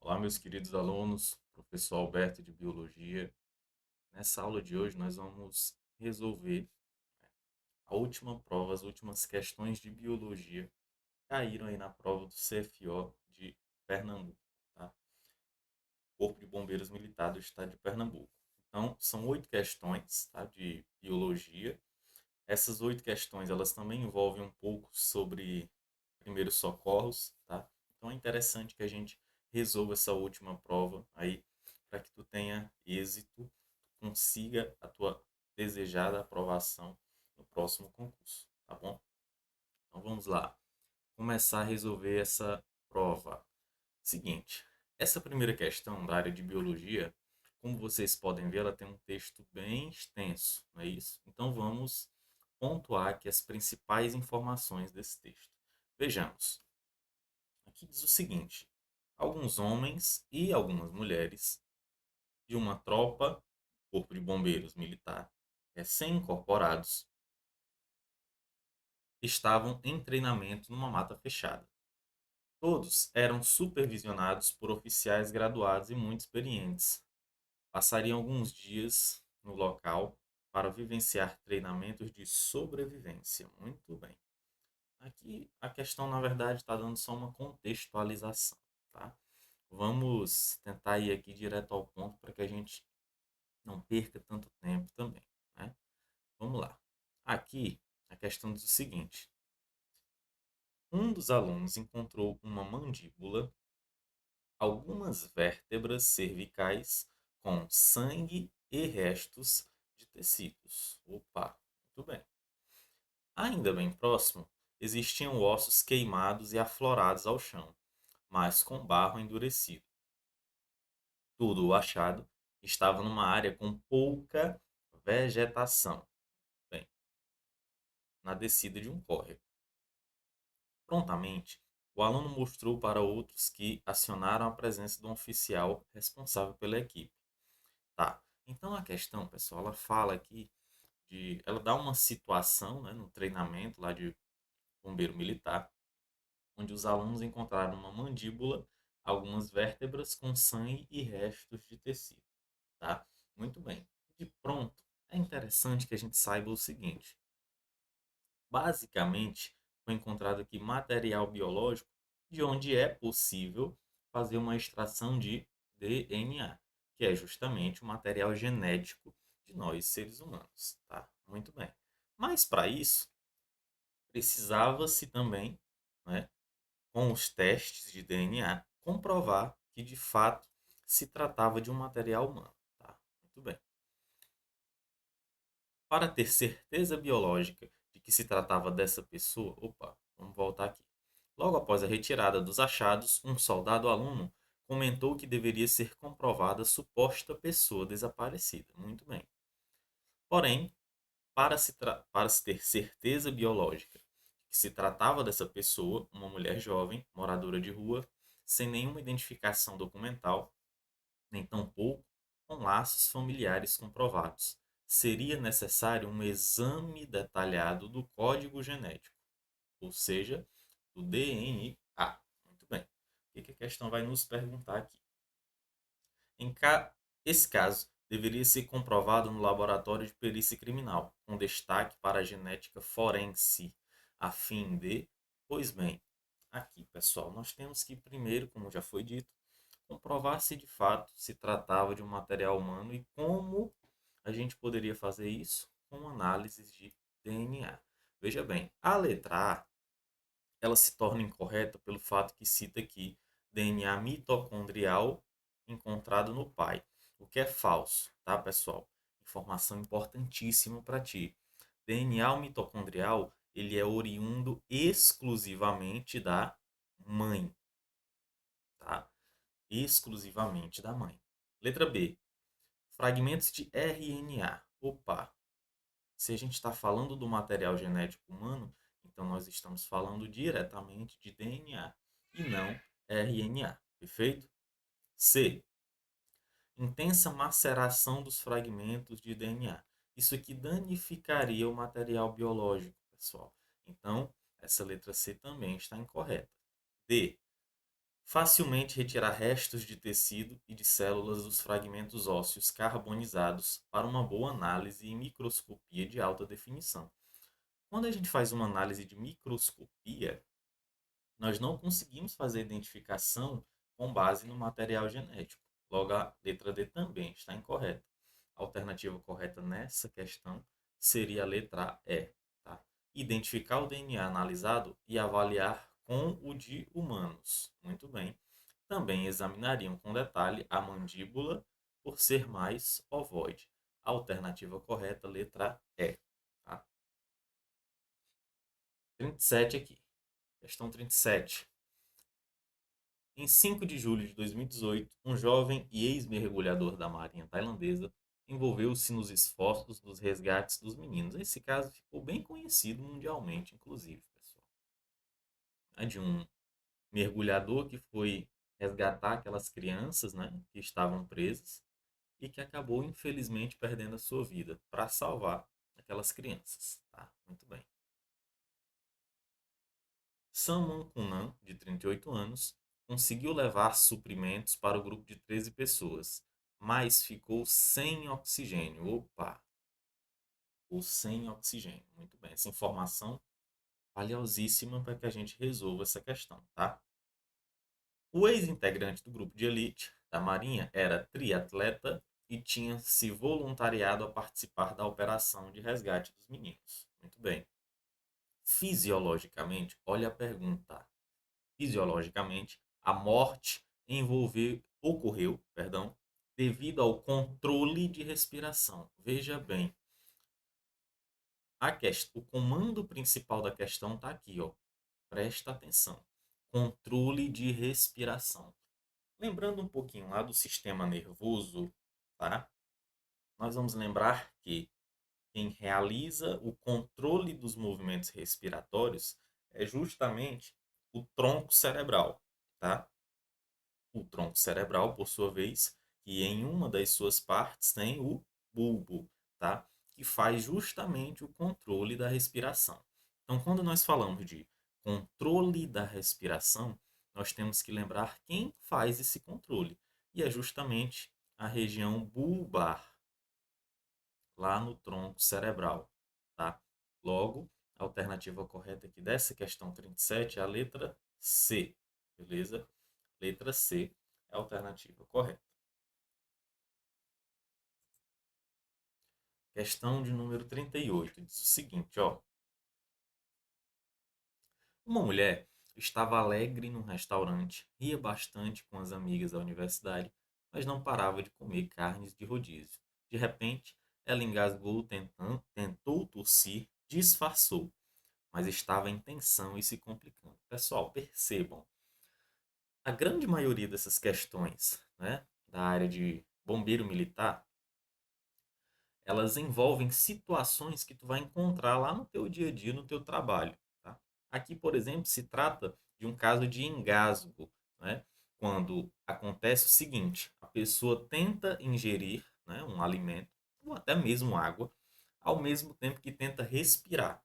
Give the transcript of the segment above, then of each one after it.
Olá, meus queridos alunos, professor Alberto de Biologia. Nessa aula de hoje, nós vamos resolver a última prova, as últimas questões de biologia que caíram aí na prova do CFO de Pernambuco, tá? Corpo de Bombeiros Militar do Estado de Pernambuco. Então, são 8 questões, tá, de biologia. Essas 8 questões, elas também envolvem um pouco sobre primeiros socorros, tá? Então, é interessante que a gente resolva essa última prova aí para que tu tenha êxito, consiga a tua desejada aprovação no próximo concurso, tá bom? Então, vamos lá. Começar a resolver essa prova. Seguinte, essa primeira questão da área de biologia, como vocês podem ver, ela tem um texto bem extenso, não é isso? Então vamos pontuar aqui as principais informações desse texto. Vejamos, aqui diz o seguinte: alguns homens e algumas mulheres de uma tropa, corpo de bombeiros militar, recém-incorporados, estavam em treinamento numa mata fechada. Todos eram supervisionados por oficiais graduados e muito experientes. Passariam alguns dias no local para vivenciar treinamentos de sobrevivência. Muito bem. Aqui a questão, na verdade, está dando só uma contextualização, tá? Vamos tentar ir aqui direto ao ponto para que a gente não perca tanto tempo também, né? Vamos lá. Aqui a questão diz o seguinte: um dos alunos encontrou uma mandíbula, algumas vértebras cervicais com sangue e restos de tecidos. Opa, muito bem. Ainda bem próximo, existiam ossos queimados e aflorados ao chão, mas com barro endurecido. Tudo o achado estava numa área com pouca vegetação, bem, na descida de um córrego. Prontamente, o aluno mostrou para outros que acionaram a presença de um oficial responsável pela equipe. Tá. Então a questão, pessoal, ela fala aqui ela dá uma situação, né, no treinamento lá de bombeiro militar, onde os alunos encontraram uma mandíbula, algumas vértebras com sangue e restos de tecido, tá? Muito bem. De pronto, é interessante que a gente saiba o seguinte: basicamente, foi encontrado aqui material biológico de onde é possível fazer uma extração de DNA, que é justamente o material genético de nós seres humanos, tá? Muito bem. Mas para isso, precisava-se também, né, com os testes de DNA, comprovar que de fato se tratava de um material humano, tá? Muito bem. Para ter certeza biológica de que se tratava dessa pessoa, opa, vamos voltar aqui. Logo após a retirada dos achados, um soldado aluno comentou que deveria ser comprovada a suposta pessoa desaparecida. Muito bem. Porém, para se ter certeza biológica de que se tratava dessa pessoa, uma mulher jovem, moradora de rua, sem nenhuma identificação documental, nem tampouco com laços familiares comprovados, seria necessário um exame detalhado do código genético, ou seja, do DNA. Muito bem. O que a questão vai nos perguntar aqui? Em esse caso, deveria ser comprovado no laboratório de perícia criminal, com destaque para a genética forense, a fim de, pois bem, aqui, pessoal, nós temos que primeiro, como já foi dito, comprovar se de fato se tratava de um material humano e como a gente poderia fazer isso com análises de DNA. Veja bem, a letra A, ela se torna incorreta pelo fato que cita aqui DNA mitocondrial encontrado no pai, o que é falso, tá, pessoal? Informação importantíssima para ti. DNA mitocondrial, ele é oriundo exclusivamente da mãe, tá? Exclusivamente da mãe. Letra B. Fragmentos de RNA. Opa, se a gente está falando do material genético humano, então nós estamos falando diretamente de DNA e não RNA. Perfeito? C. Intensa maceração dos fragmentos de DNA. Isso aqui danificaria o material biológico, pessoal. Então, essa letra C também está incorreta. D. Facilmente retirar restos de tecido e de células dos fragmentos ósseos carbonizados para uma boa análise em microscopia de alta definição. Quando a gente faz uma análise de microscopia, nós não conseguimos fazer identificação com base no material genético. Logo, a letra D também está incorreta. A alternativa correta nessa questão seria a letra E. Tá? Identificar o DNA analisado e avaliar com o de humanos. Muito bem. Também examinariam com detalhe a mandíbula por ser mais ovoide. A alternativa correta, letra E. Tá? 37 aqui. Questão 37. Em 5 de julho de 2018, um jovem e ex-mergulhador da Marinha tailandesa envolveu-se nos esforços dos resgates dos meninos. Esse caso ficou bem conhecido mundialmente, inclusive, pessoal. É de um mergulhador que foi resgatar aquelas crianças, né, que estavam presas e que acabou, infelizmente, perdendo a sua vida para salvar aquelas crianças. Tá? Muito bem. Salman Kunan, de 38 anos, conseguiu levar suprimentos para o grupo de 13 pessoas, mas ficou sem oxigênio. Opa! Ficou sem oxigênio. Muito bem. Essa informação valiosíssima para que a gente resolva essa questão, tá? O ex-integrante do grupo de elite da Marinha era triatleta e tinha se voluntariado a participar da operação de resgate dos meninos. Muito bem. Fisiologicamente, olha a pergunta. Fisiologicamente, a morte ocorreu, devido ao controle de respiração. Veja bem, o comando principal da questão está aqui, ó. Presta atenção. Controle de respiração. Lembrando um pouquinho lá do sistema nervoso, tá? Nós vamos lembrar que quem realiza o controle dos movimentos respiratórios é justamente o tronco cerebral, tá? O tronco cerebral, por sua vez, que em uma das suas partes tem o bulbo, tá? Que faz justamente o controle da respiração. Então, quando nós falamos de controle da respiração, nós temos que lembrar quem faz esse controle. E é justamente a região bulbar, lá no tronco cerebral, tá? Logo, a alternativa correta aqui dessa questão 37 é a letra C, beleza? Letra C é a alternativa correta. Questão de número 38 diz o seguinte, ó. Uma mulher estava alegre num restaurante, ria bastante com as amigas da universidade, mas não parava de comer carnes de rodízio. De repente, ela engasgou, tentou tossir, disfarçou, mas estava em tensão e se complicando. Pessoal, percebam, a grande maioria dessas questões, né, da área de bombeiro militar, elas envolvem situações que tu vai encontrar lá no teu dia a dia, no teu trabalho. Tá? Aqui, por exemplo, se trata de um caso de engasgo, né? Quando acontece o seguinte, a pessoa tenta ingerir, né, um alimento, ou até mesmo água, ao mesmo tempo que tenta respirar.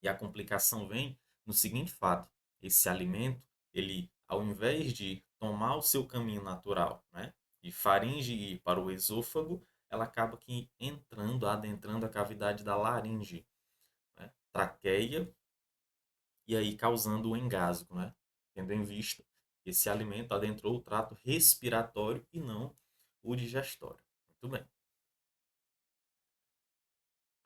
E a complicação vem no seguinte fato, esse alimento, ele, ao invés de tomar o seu caminho natural, né, de faringe ir para o esôfago, ela acaba que adentrando a cavidade da laringe, né, traqueia, e aí causando o engasgo, né, tendo em vista que esse alimento adentrou o trato respiratório e não o digestório. Muito bem.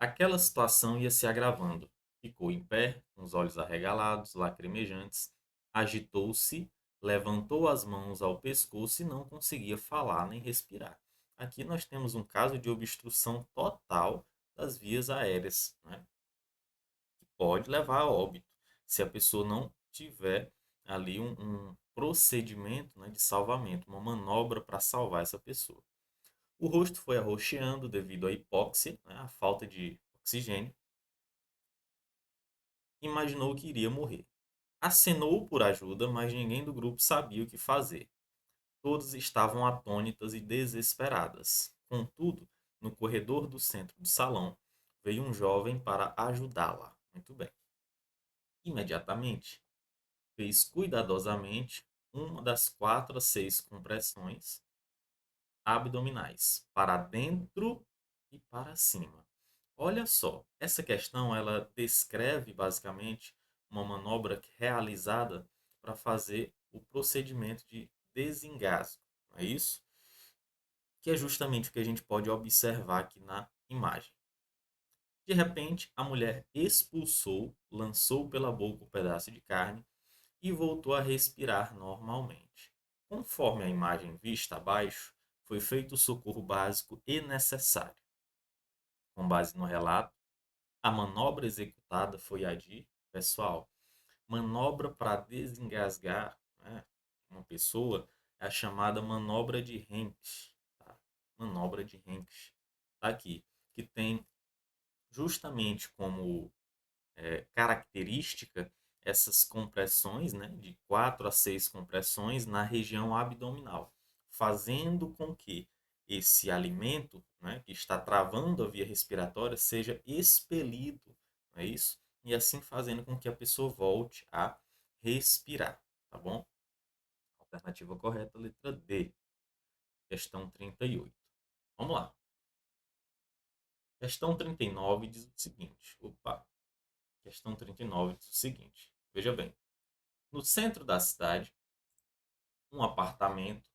Aquela situação ia se agravando. Ficou em pé, com os olhos arregalados, lacrimejantes, agitou-se, levantou as mãos ao pescoço e não conseguia falar nem respirar. Aqui nós temos um caso de obstrução total das vias aéreas, né? Que pode levar a óbito, se a pessoa não tiver ali um procedimento, né, de salvamento, uma manobra para salvar essa pessoa. O rosto foi arroxeando devido à hipóxia, né, à falta de oxigênio. Imaginou que iria morrer. Acenou por ajuda, mas ninguém do grupo sabia o que fazer. Todas estavam atônitas e desesperadas. Contudo, no corredor do centro do salão, veio um jovem para ajudá-la. Muito bem. Imediatamente, fez cuidadosamente uma das 4 a 6 compressões abdominais, para dentro e para cima. Olha só, essa questão ela descreve basicamente uma manobra realizada para fazer o procedimento de desengasgo, não é isso? Que é justamente o que a gente pode observar aqui na imagem. De repente, a mulher expulsou, lançou pela boca o pedaço de carne e voltou a respirar normalmente. Conforme a imagem vista abaixo, foi feito o socorro básico e necessário. Com base no relato, a manobra executada foi a de, pessoal, manobra para desengasgar, né, uma pessoa é a chamada manobra de Henck. Tá? Manobra de Henck. Tá aqui, que tem justamente como característica essas compressões, né, de 4 a 6 compressões na região abdominal, fazendo com que esse alimento, né, que está travando a via respiratória seja expelido, não é isso? E assim fazendo com que a pessoa volte a respirar, tá bom? Alternativa correta, letra D, questão 38. Vamos lá. Questão 39 diz o seguinte. Opa, questão 39 diz o seguinte. Veja bem. No centro da cidade, um apartamento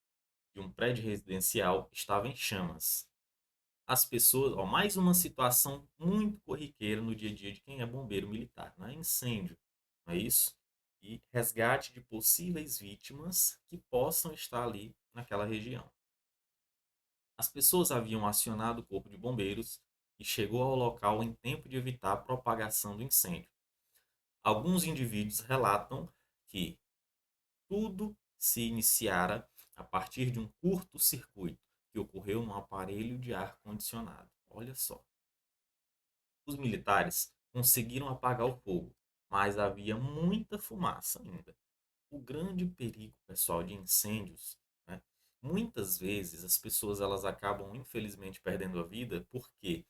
de um prédio residencial estava em chamas. As pessoas, ó, mais uma situação muito corriqueira no dia a dia de quem é bombeiro militar, né? Incêndio, não é isso? E resgate de possíveis vítimas que possam estar ali naquela região. As pessoas haviam acionado o corpo de bombeiros e chegou ao local em tempo de evitar a propagação do incêndio. Alguns indivíduos relatam que tudo se iniciara a partir de um curto-circuito que ocorreu no aparelho de ar-condicionado. Olha só. Os militares conseguiram apagar o fogo, mas havia muita fumaça ainda. O grande perigo, pessoal, de incêndios, né? Muitas vezes as pessoas elas acabam infelizmente perdendo a vida porque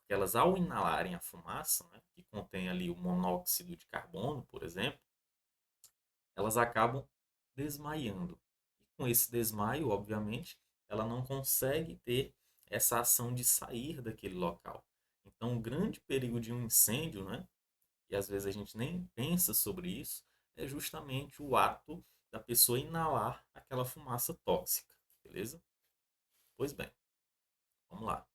elas ao inalarem a fumaça, né, que contém ali o monóxido de carbono, por exemplo, elas acabam desmaiando. E com esse desmaio, obviamente, ela não consegue ter essa ação de sair daquele local. Então, o grande perigo de um incêndio, né, e às vezes a gente nem pensa sobre isso, é justamente o ato da pessoa inalar aquela fumaça tóxica, beleza? Pois bem, vamos lá.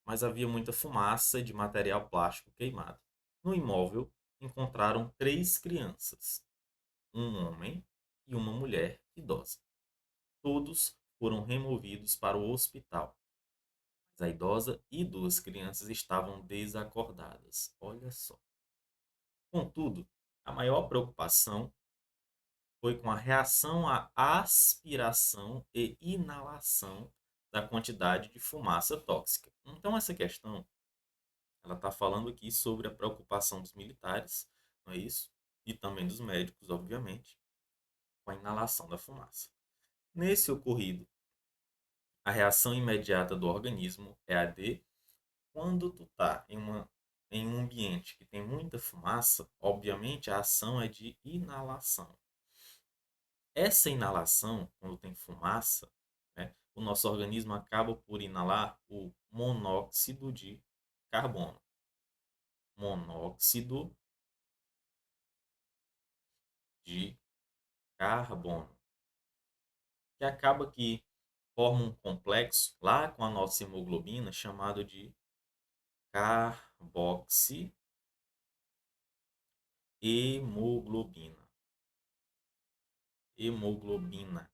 Mas havia muita fumaça de material plástico queimado. No imóvel, encontraram 3 crianças, um homem e uma mulher idosa. Todos foram removidos para o hospital, mas a idosa e 2 crianças estavam desacordadas. Olha só. Contudo, a maior preocupação foi com a reação à aspiração e inalação da quantidade de fumaça tóxica. Então, essa questão, ela está falando aqui sobre a preocupação dos militares, não é isso? E também dos médicos, obviamente, com a inalação da fumaça. Nesse ocorrido, a reação imediata do organismo é a de quando tu tá em um ambiente que tem muita fumaça, obviamente a ação é de inalação. Essa inalação, quando tem fumaça, né, o nosso organismo acaba por inalar o monóxido de carbono. Monóxido de carbono. Que acaba que forma um complexo lá com a nossa hemoglobina chamado de carboxihemoglobina. Hemoglobina.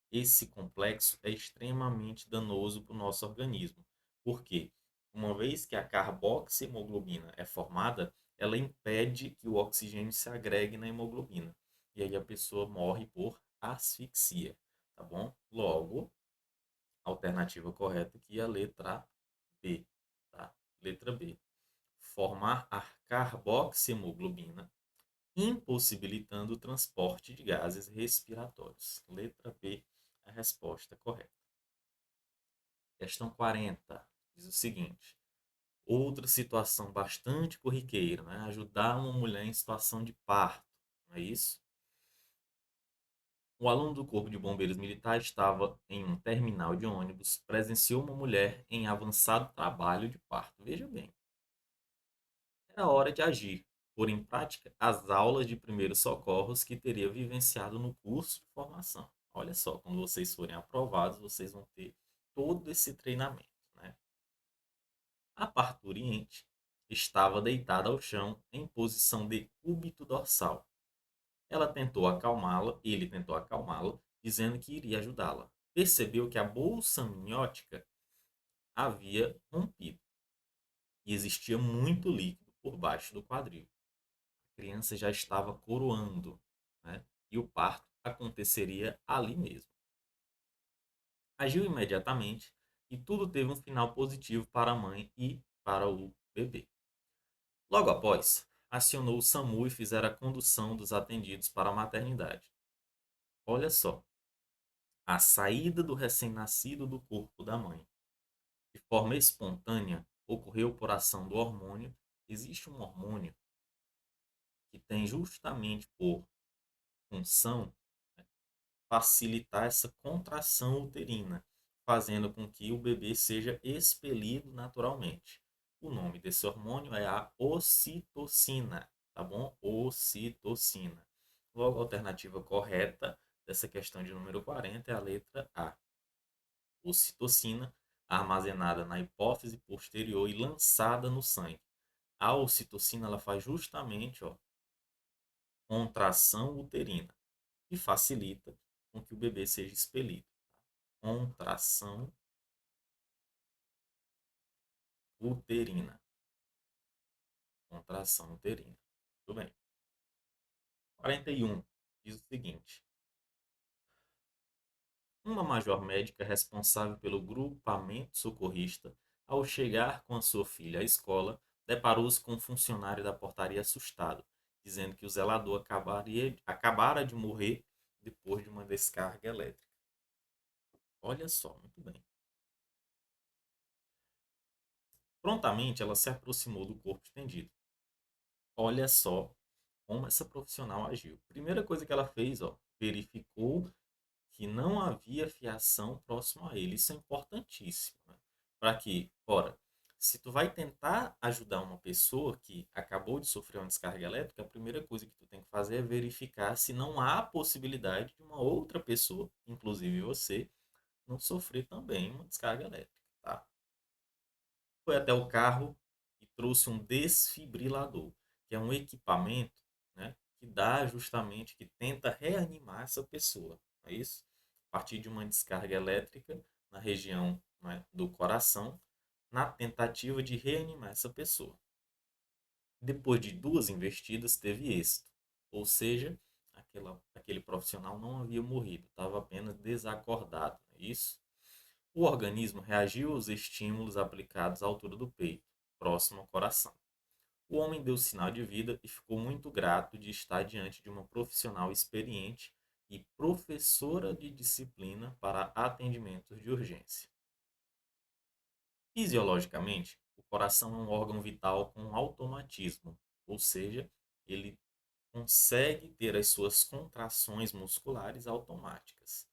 Esse complexo é extremamente danoso para o nosso organismo. Por quê? Uma vez que a carboxihemoglobina é formada, ela impede que o oxigênio se agregue na hemoglobina. E aí a pessoa morre por asfixia, tá bom? Logo, a alternativa correta aqui é a letra B, tá? Letra B. Formar a carboxihemoglobina impossibilitando o transporte de gases respiratórios. Letra B, a resposta correta. Questão 40 diz o seguinte: outra situação bastante corriqueira, né? Ajudar uma mulher em situação de parto, não é isso? O aluno do Corpo de Bombeiros Militar estava em um terminal de ônibus, presenciou uma mulher em avançado trabalho de parto. Veja bem, era hora de agir, pôr em prática as aulas de primeiros socorros que teria vivenciado no curso de formação. Olha só, quando vocês forem aprovados, vocês vão ter todo esse treinamento, né? A parturiente estava deitada ao chão em posição de cúbito dorsal. Ele tentou acalmá-la, dizendo que iria ajudá-la. Percebeu que a bolsa amniótica havia rompido e existia muito líquido por baixo do quadril. A criança já estava coroando, né? E o parto aconteceria ali mesmo. Agiu imediatamente e tudo teve um final positivo para a mãe e para o bebê. Logo após, acionou o SAMU e fizeram a condução dos atendidos para a maternidade. Olha só, a saída do recém-nascido do corpo da mãe, de forma espontânea, ocorreu por ação do hormônio. Existe um hormônio que tem justamente por função, né, facilitar essa contração uterina, fazendo com que o bebê seja expelido naturalmente. O nome desse hormônio é a ocitocina, tá bom? Ocitocina. Logo, a alternativa correta dessa questão de número 40 é a letra A. Ocitocina, armazenada na hipófise posterior e lançada no sangue. A ocitocina ela faz justamente, ó, contração uterina e facilita com que o bebê seja expelido. Contração uterina. Contração uterina. Tudo bem. 41 diz o seguinte: uma major médica responsável pelo grupamento socorrista, ao chegar com a sua filha à escola, deparou-se com um funcionário da portaria assustado, dizendo que o zelador acabara de morrer depois de uma descarga elétrica. Olha só, muito bem. Prontamente ela se aproximou do corpo estendido. Olha só como essa profissional agiu. Primeira coisa que ela fez, ó, verificou que não havia fiação próximo a ele. Isso é importantíssimo, né? Para que, ora, se tu vai tentar ajudar uma pessoa que acabou de sofrer uma descarga elétrica, a primeira coisa que tu tem que fazer é verificar se não há possibilidade de uma outra pessoa, inclusive você, não sofrer também uma descarga elétrica, tá? Foi até o carro e trouxe um desfibrilador, que é um equipamento, né, que dá justamente, que tenta reanimar essa pessoa. É isso? A partir de uma descarga elétrica na região, né, do coração, na tentativa de reanimar essa pessoa. Depois de duas investidas, teve êxito. Ou seja, aquele profissional não havia morrido, estava apenas desacordado. É isso? O organismo reagiu aos estímulos aplicados à altura do peito, próximo ao coração. O homem deu sinal de vida e ficou muito grato de estar diante de uma profissional experiente e professora de disciplina para atendimentos de urgência. Fisiologicamente, o coração é um órgão vital com automatismo, ou seja, ele consegue ter as suas contrações musculares automáticas,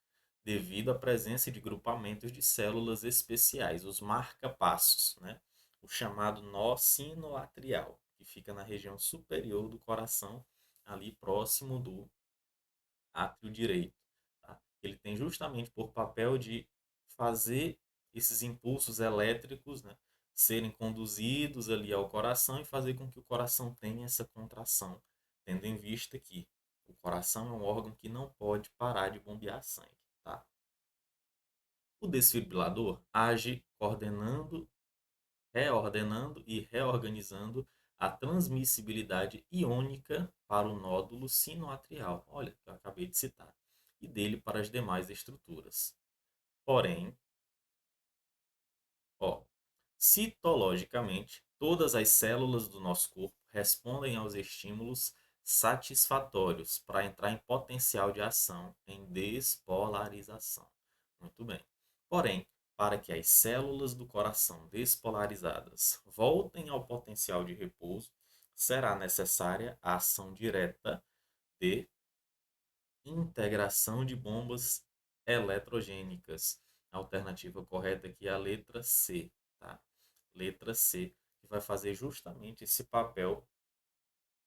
devido à presença de grupamentos de células especiais, os marca-passos, né? O chamado nó sinoatrial, que fica na região superior do coração, ali próximo do átrio direito. Tá? Ele tem justamente por papel de fazer esses impulsos elétricos, né, serem conduzidos ali ao coração e fazer com que o coração tenha essa contração, tendo em vista que o coração é um órgão que não pode parar de bombear sangue. Tá? O desfibrilador age coordenando, reordenando e reorganizando a transmissibilidade iônica para o nódulo sinoatrial, olha, que eu acabei de citar, e dele para as demais estruturas. Porém, ó, citologicamente, todas as células do nosso corpo respondem aos estímulos satisfatórios para entrar em potencial de ação em despolarização. Muito bem. Porém, para que as células do coração despolarizadas voltem ao potencial de repouso, será necessária a ação direta de integração de bombas eletrogênicas. A alternativa correta aqui é a letra C, tá? Letra C, que vai fazer justamente esse papel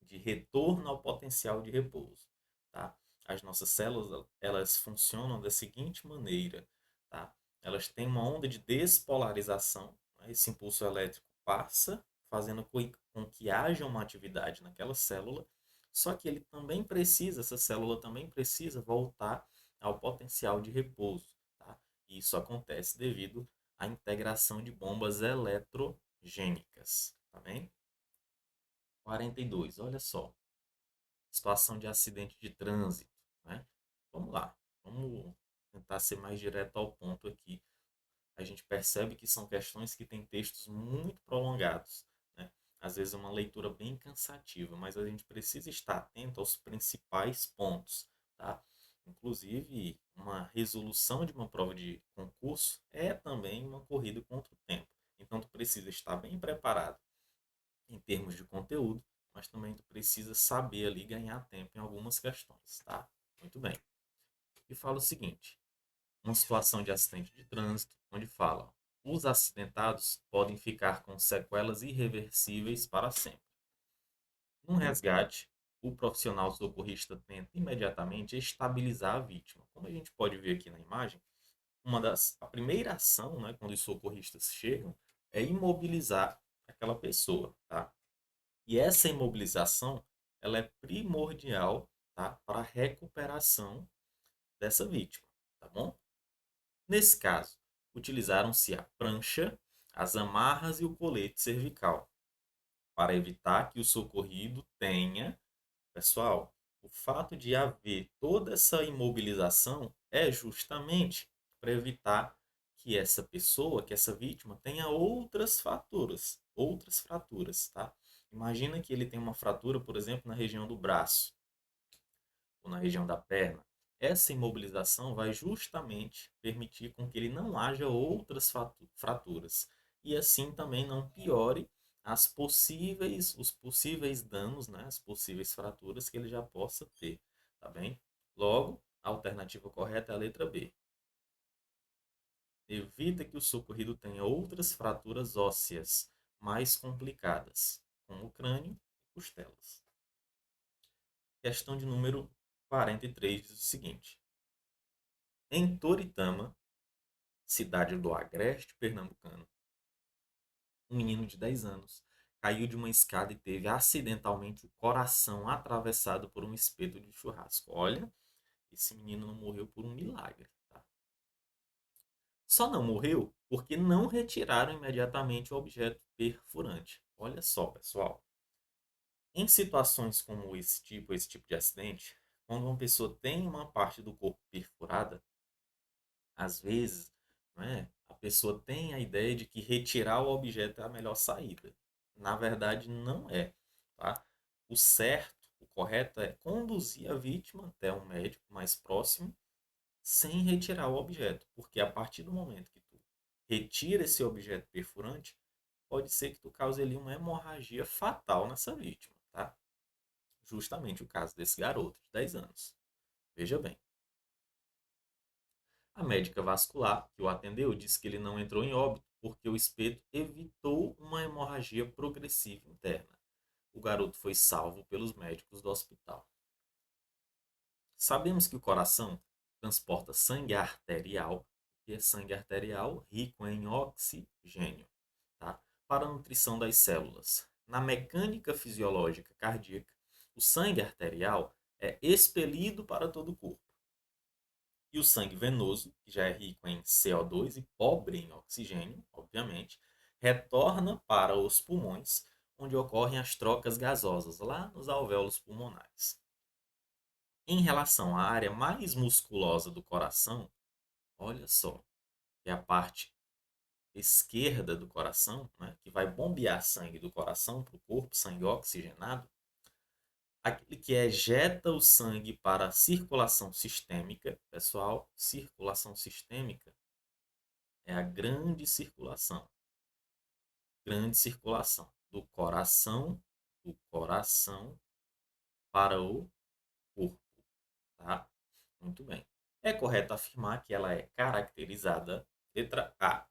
de retorno ao potencial de repouso, tá? As nossas células, elas funcionam da seguinte maneira, tá? Elas têm uma onda de despolarização, né? Esse impulso elétrico passa, fazendo com que haja uma atividade naquela célula, só que ele também precisa, essa célula também precisa voltar ao potencial de repouso, tá? E isso acontece devido à integração de bombas eletrogênicas, tá bem? 42, olha só. Situação de acidente de trânsito, né? Vamos lá, vamos tentar ser mais direto ao ponto aqui. A gente percebe que são questões que têm textos muito prolongados, né? Às vezes é uma leitura bem cansativa, mas a gente precisa estar atento aos principais pontos, tá? Inclusive, uma resolução de uma prova de concurso é também uma corrida contra o tempo. Então, tu precisa estar bem preparado em termos de conteúdo, mas também tu precisa saber ali ganhar tempo em algumas questões, tá? Muito bem. E fala o seguinte, uma situação de acidente de trânsito, onde fala, os acidentados podem ficar com sequelas irreversíveis para sempre. Num resgate, o profissional socorrista tenta imediatamente estabilizar a vítima. Como a gente pode ver aqui na imagem, a primeira ação, né, quando os socorristas chegam, é imobilizar aquela pessoa, tá? E essa imobilização, ela é primordial, tá, para a recuperação dessa vítima, tá bom? Nesse caso, utilizaram-se a prancha, as amarras e o colete cervical, para evitar que o socorrido tenha. Pessoal, o fato de haver toda essa imobilização é justamente para evitar que essa pessoa, que essa vítima, tenha outras fraturas, tá? Imagina que ele tem uma fratura, por exemplo, na região do braço ou na região da perna. Essa imobilização vai justamente permitir com que ele não haja outras fraturas e assim também não piore os possíveis danos, né, as possíveis fraturas que ele já possa ter, tá bem? Logo, a alternativa correta é a letra B. Evita que o socorrido tenha outras fraturas ósseas mais complicadas, como o crânio e costelas. Questão de número 43 diz o seguinte: em Toritama, cidade do agreste pernambucano, um menino de 10 anos caiu de uma escada e teve acidentalmente o coração atravessado por um espeto de churrasco. Olha, esse menino não morreu por um milagre, tá? Só não morreu porque não retiraram imediatamente o objeto perfurante. Olha só, pessoal. Em situações como esse tipo de acidente, quando uma pessoa tem uma parte do corpo perfurada, às vezes, né, a pessoa tem a ideia de que retirar o objeto é a melhor saída. Na verdade, não é. Tá? O certo, o correto é conduzir a vítima até um médico mais próximo sem retirar o objeto. Porque a partir do momento que tu retira esse objeto perfurante, pode ser que tu cause ali uma hemorragia fatal nessa vítima. Tá? Justamente o caso desse garoto de 10 anos. Veja bem. A médica vascular que o atendeu disse que ele não entrou em óbito porque o espeto evitou uma hemorragia progressiva interna. O garoto foi salvo pelos médicos do hospital. Sabemos que o coração transporta sangue arterial, que é sangue arterial rico em oxigênio, tá? Para a nutrição das células. Na mecânica fisiológica cardíaca, o sangue arterial é expelido para todo o corpo. E o sangue venoso, que já é rico em CO2 e pobre em oxigênio, obviamente, retorna para os pulmões, onde ocorrem as trocas gasosas, lá nos alvéolos pulmonares. Em relação à área mais musculosa do coração, olha só, que é a parte esquerda do coração, né, que vai bombear sangue do coração para o corpo, sangue oxigenado, aquele que ejeta o sangue para a circulação sistêmica, pessoal, circulação sistêmica é a grande circulação do coração para o corpo, tá? Muito bem. É correto afirmar que ela é caracterizada, letra A,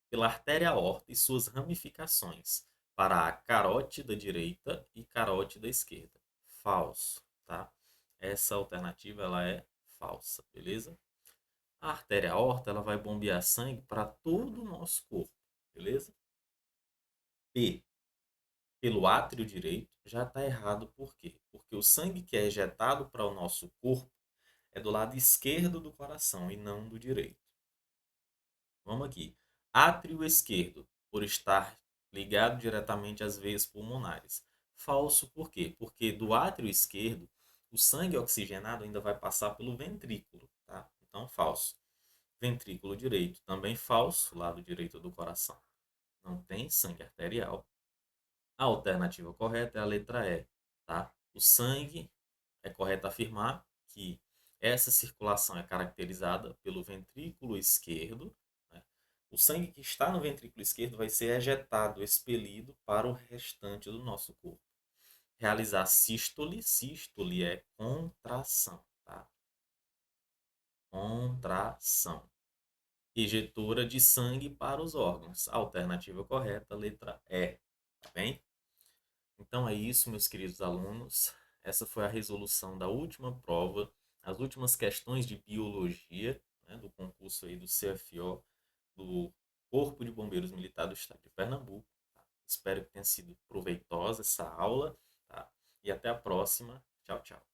pela artéria aorta e suas ramificações para a carótida direita e carótida esquerda. Falso, tá? Essa alternativa ela é falsa, beleza? A artéria aorta ela vai bombear sangue para todo o nosso corpo, beleza? B, pelo átrio direito, já está errado por quê? Porque o sangue que é ejetado para o nosso corpo é do lado esquerdo do coração e não do direito. Vamos aqui. Átrio esquerdo, por estar ligado diretamente às veias pulmonares. Falso por quê? Porque do átrio esquerdo, o sangue oxigenado ainda vai passar pelo ventrículo, tá? Então, falso. Ventrículo direito, também falso, lado direito do coração. Não tem sangue arterial. A alternativa correta é a letra E, tá? O sangue, é correto afirmar que essa circulação é caracterizada pelo ventrículo esquerdo, né? O sangue que está no ventrículo esquerdo vai ser ejetado, expelido para o restante do nosso corpo. Realizar sístole, sístole é contração, tá? Contração. Ejetora de sangue para os órgãos. Alternativa correta, letra E, tá bem? Então é isso, meus queridos alunos. Essa foi a resolução da última prova, as últimas questões de biologia, né, do concurso aí do CFO, do Corpo de Bombeiros Militar do Estado de Pernambuco. Tá? Espero que tenha sido proveitosa essa aula, tá? E até a próxima. Tchau, tchau.